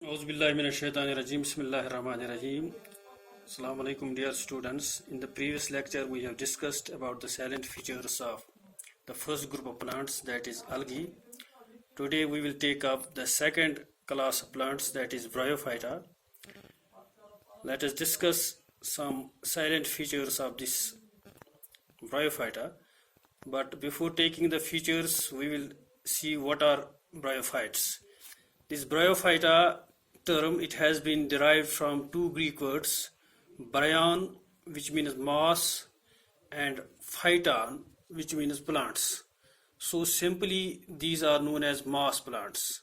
Auzubillahiminashaitanirajim. Bismillahirrahmanirrahim. Assalamu alaikum, dear students. In the previous lecture, we have discussed about the salient features of the first group of plants, that is algae. Today, we will take up the second class of plants, that is Bryophyta. Let us discuss some salient features of this Bryophyta. But before taking the features, we will see what are Bryophytes. This Bryophyta term, it has been derived from two Greek words, bryon, which means moss, and phyton, which means plants. So simply, these are known as moss plants.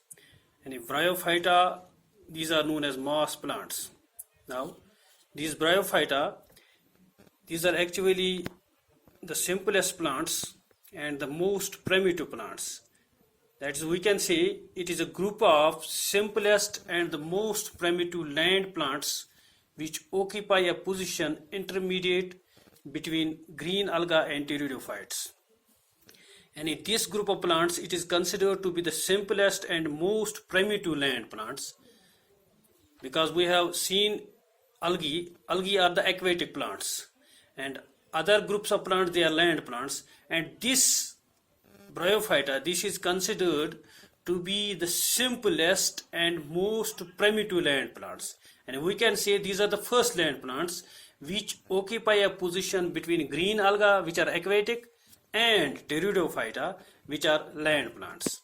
And in Bryophyta, these are known as moss plants. Now, these Bryophyta, these are actually the simplest plants and the most primitive plants. That is, we can say it is a group of simplest and the most primitive land plants which occupy a position intermediate between green alga and pteridophytes. And in this group of plants, it is considered to be the simplest and most primitive land plants, because we have seen algae are the aquatic plants, and other groups of plants, they are land plants, and this Bryophyta, this is considered to be the simplest and most primitive land plants. And we can say these are the first land plants which occupy a position between green alga, which are aquatic, and pteridophyta, which are land plants.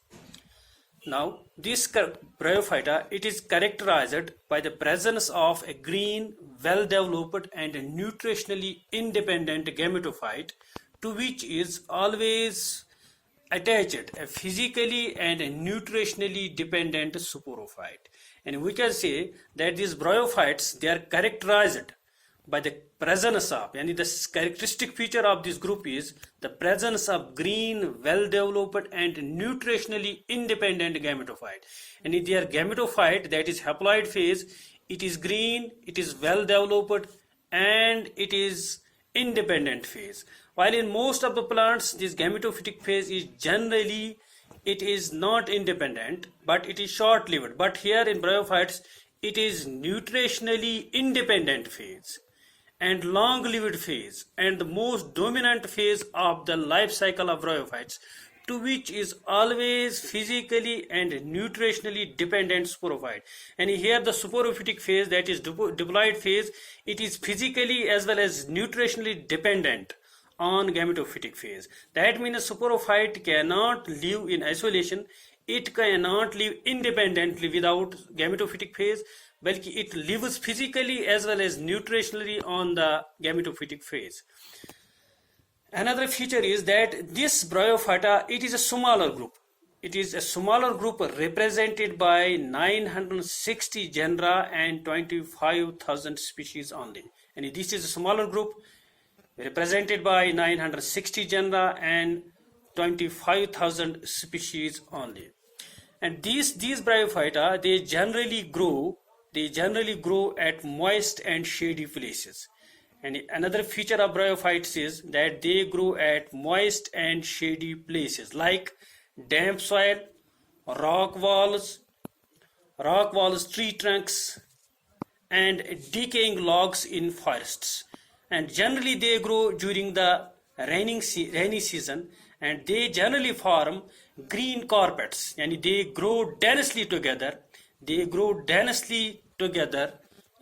Now, this Bryophyta, it is characterized by the presence of a green, well-developed and nutritionally independent gametophyte, to which is always attached a physically and nutritionally dependent sporophyte. And we can say that these Bryophytes, they are characterized by the presence of, and the characteristic feature of this group is the presence of green, well-developed and nutritionally independent gametophyte. And in their gametophyte, that is haploid phase, it is green, it is well-developed, and it is independent phase. While in most of the plants, this gametophytic phase is generally, it is not independent, but it is short-lived. But here in Bryophytes, it is nutritionally independent phase and long-lived phase, and the most dominant phase of the life cycle of Bryophytes, to which is always physically and nutritionally dependent sporophyte. And here the sporophytic phase, that is diploid phase, it is physically as well as nutritionally dependent on gametophytic phase. That means a sporophyte cannot live in isolation, it cannot live independently without gametophytic phase, but it lives physically as well as nutritionally on the gametophytic phase. Another feature is that this Bryophyta, it is a smaller group. It is a smaller group represented by 960 genera and 25,000 species only. And this is a smaller group represented by 960 genera and 25,000 species only. And these Bryophyta, they generally grow at moist and shady places. And another feature of Bryophytes is that they grow at moist and shady places like damp soil, rock walls, tree trunks, and decaying logs in forests. And generally they grow during the rainy season, and they generally form green carpets, and they grow densely together.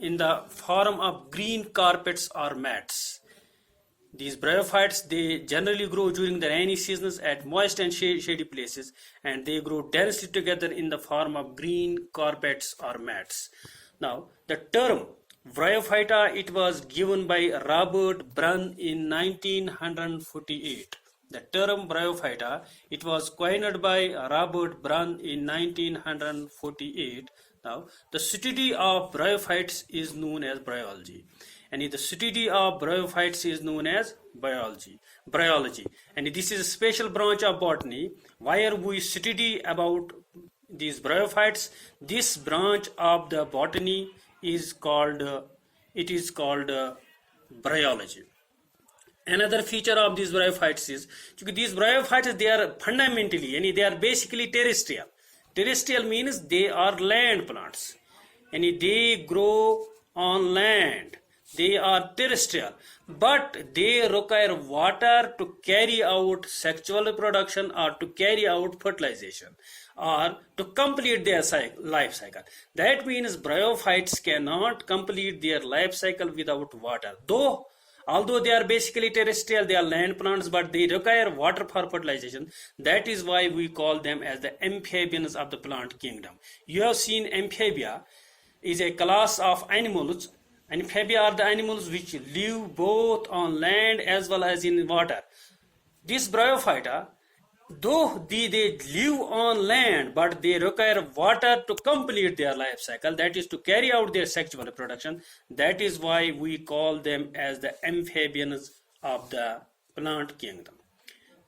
In the form of green carpets or mats. These Bryophytes, they generally grow during the rainy seasons at moist and shady places, and they grow densely together in the form of green carpets or mats. Now, the term Bryophyta, it was given by Robert Brunn in 1948. The term Bryophyta, it was coined by Robert Brunn in 1948. Now, the study of Bryophytes is known as bryology, and the study of Bryophytes is known as bryology. And this is a special branch of botany where we study about these Bryophytes. This branch of the botany is called bryology. Another feature of these Bryophytes is these Bryophytes, they are fundamentally, they are basically terrestrial. Terrestrial means they are land plants, and they grow on land. They are terrestrial, but they require water to carry out sexual reproduction or to carry out fertilization or to complete their life cycle. That means bryophytes cannot complete their life cycle without water. Although they are basically terrestrial, they are land plants, but they require water for fertilization. That is why we call them as the amphibians of the plant kingdom. You have seen amphibia is a class of animals. Amphibia are the animals which live both on land as well as in water. This bryophyta, though they live on land, but they require water to complete their life cycle, that is to carry out their sexual reproduction. That is why we call them as the amphibians of the plant kingdom.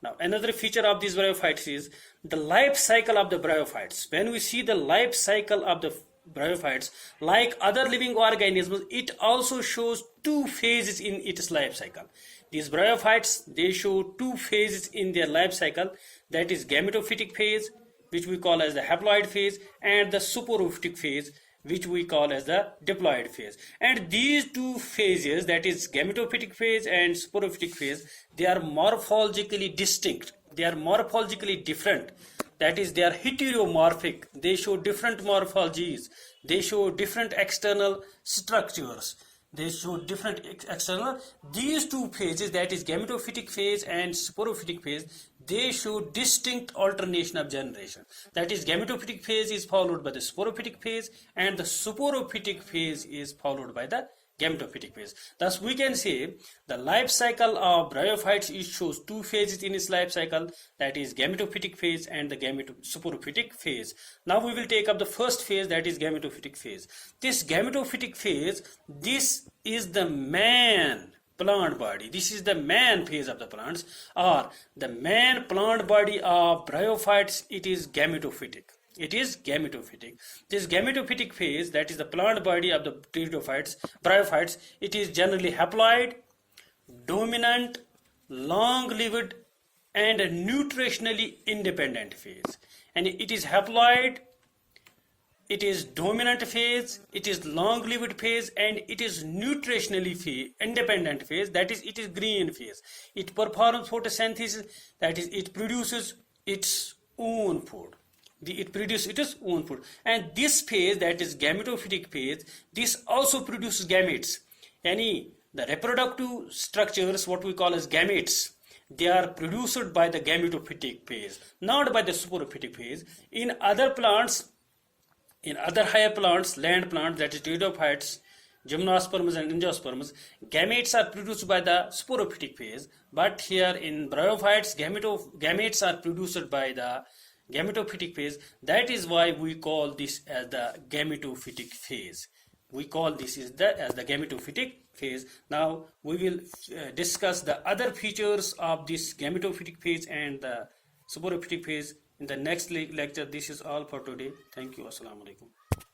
Now, another feature of these bryophytes is the life cycle of the bryophytes. When we see the life cycle of the bryophytes, like other living organisms, it also shows two phases in its life cycle. These bryophytes, they show two phases in their life cycle, that is gametophytic phase, which we call as the haploid phase, and the sporophytic phase, which we call as the diploid phase. And these two phases, that is gametophytic phase and sporophytic phase, they are morphologically distinct. They are morphologically different. That is, they are heteromorphic. They show different morphologies. They show different external structures. They show different external. These two phases, that is gametophytic phase and sporophytic phase, they show distinct alternation of generation. That is, gametophytic phase is followed by the sporophytic phase, and the sporophytic phase is followed by the gametophytic phase. Thus, we can say the life cycle of bryophytes shows two phases in its life cycle, that is gametophytic phase and the sporophytic phase. Now we will take up the first phase, that is gametophytic phase. This gametophytic phase, this is the man plant body. This is the man phase of the plants, or the man plant body of bryophytes. It is gametophytic. It is gametophytic. This gametophytic phase, that is the plant body of the bryophytes, it is generally haploid, dominant, long-lived, and a nutritionally independent phase. And it is haploid, it is dominant phase, it is long-lived phase, and it is nutritionally independent phase. That is, it is green phase. It performs photosynthesis, that is, it produces its own food. It produces its own food. And this phase, that is gametophytic phase, this also produces gametes. The reproductive structures, what we call as gametes, they are produced by the gametophytic phase, not by the sporophytic phase. In other plants, in other higher plants, land plants, that is pteridophytes, gymnosperms and angiosperms, gametes are produced by the sporophytic phase. But here in bryophytes, gametes are produced by the gametophytic phase. That is why we call this as the gametophytic phase. We call this as the gametophytic phase. Now we will discuss the other features of this gametophytic phase and the sporophytic phase in the next lecture. This is all for today. Thank you. Assalamu alaikum.